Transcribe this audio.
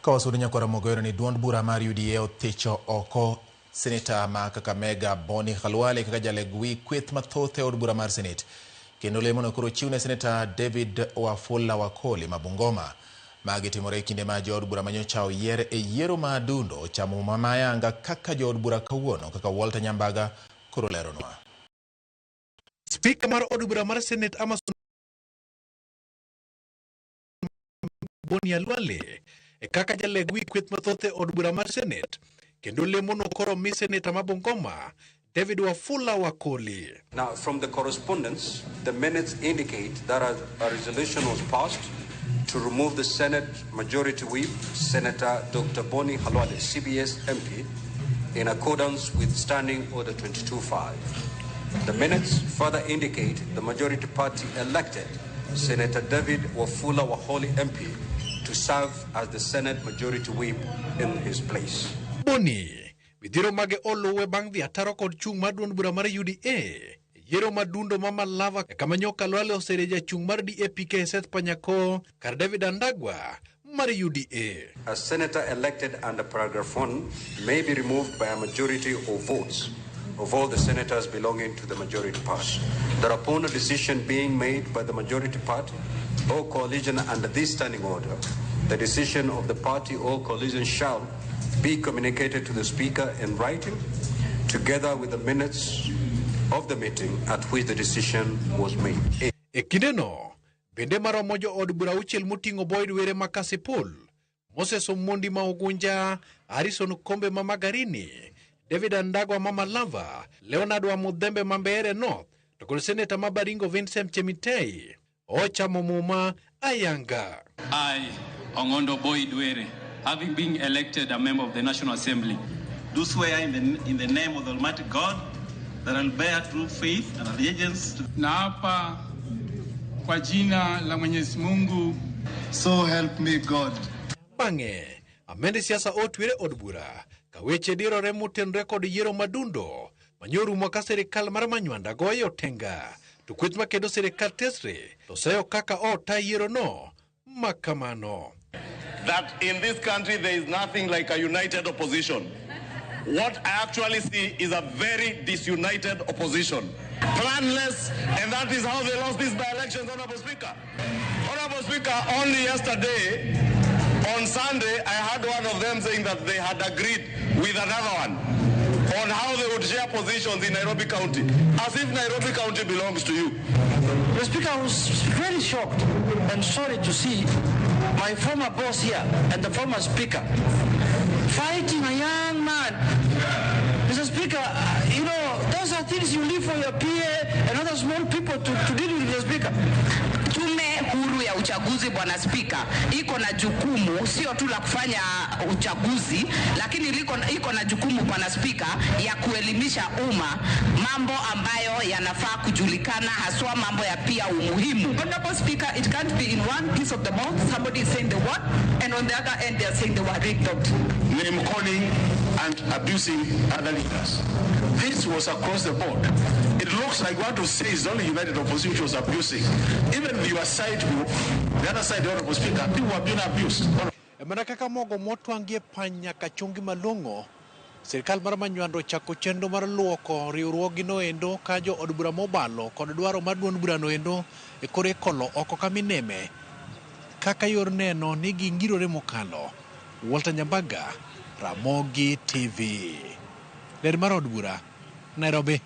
Kawasudu kwa Ramogi ni duond bura mar UDA othicho oko Senator ma Kakamega Khalwale kaka jalegwi kweth mathoth e od bura mar Senate. Kendo lemono koro chiwne Senator David Wafula Wakoli mabungoma. Magi timore kinde ma jood bura manyocha oyier e yiero ma adundo ochamo mamayanga kaka jood bura kawuono kaka Walter Nyambaga koro leronwa. Speaker mar od bura mar Senate Amason Khalwale kaka jalegwi kweth mathoth e od bura mar Senate kendo lemono koro mi Senator mabungoma David Wafula Wakoli. Now, from the correspondence, the minutes indicate that a resolution was passed to remove the Senate Majority Whip, Senator Dr. Khalwale, CBS MP, in accordance with Standing Order 22.5. The minutes further indicate the Majority Party elected Senator David Wafula Wakoli MP to serve as the Senate Majority Whip in his place. Vidhiro mage oluwe bang' dhi ataro kod chung' mar duond bura mar UDA. Yiero madundo mama lava kama Khalwale osereja chung' mar DAP Seth Panyako kar David Andagwa mar UDA. A senator elected under paragraph 1 may be removed by a majority of votes of all the senators belonging to the majority party. That upon a decision being made by the majority party or coalition under this standing order, the decision of the party or coalition shall be communicated to the Speaker in writing, together with the minutes of the meeting at which the decision was made. Ekindeno, bende maromo jo od bura uchiel muting'o Boyd Were Makasipul, Moses Omondi Maugunja, Harrison Kombe Mamagarini, David Andagwa Mama Lava, Leonard wa Mudhembe Mambeere North, to Senator Mabaringo Vincent Chemitei, ochamo muma ayanga. I, Ongondo Boyd Were, having been elected a member of the National Assembly, do swear in the name of the Almighty God that I will bear true faith and allegiance to naapa kwa jina la Mwenyezi Mungu, so help me God. Bange, amende siasa otwire od bura, kaweche diro remuten rekod yiero madundo, manyoru mwaka serikal mar manywanda goyo tenga, tukweth makedo serikal tesre, to sayo kaka ota yiero no, makamano. That in this country there is nothing like a united opposition. What I actually see is a very disunited opposition. Planless, and that is how they lost these by-elections, Honorable Speaker. Honorable Speaker, only yesterday, on Sunday, I heard one of them saying that they had agreed with another one on how they would share positions in Nairobi County, as if Nairobi County belongs to you. The Speaker, I was very shocked and sorry to see my former boss here and the former Speaker fighting a young man. Mr. Speaker, you know, those are things you leave for your PA and other small people to deal with, Mr. Speaker. Tume huru ya uchaguzi Bwana Spika iko na jukumu sio tu la kufanya uchaguzi, lakini iko na jukumu Bwana Spika ya kuelimisha umma mambo ambayo yanafaa kujulikana, haswa mambo ya pia umuhimu. Honorable Speaker, it can't be in one piece of the mouth somebody is saying the word and on the other end they are saying the word rigged. Name calling and abusing other leaders. This was across the board. It looks like what to say is the only united opposition which was abusing. Even your side, the other side, the Honorable Speaker, people have been abused. Manakaka mogo motwangie panya kachungi malongo. Serikal mar manywando chako chendo mar luoko riwruogi no endo kajo od bura mobalo kod dwaro mar duond bura no endo e kore kolo oko kamineme. Kaka yor neno ni gingirore mokalo. Walter Nyambaga, Ramogi TV. Ler mar od bura, Nairobi.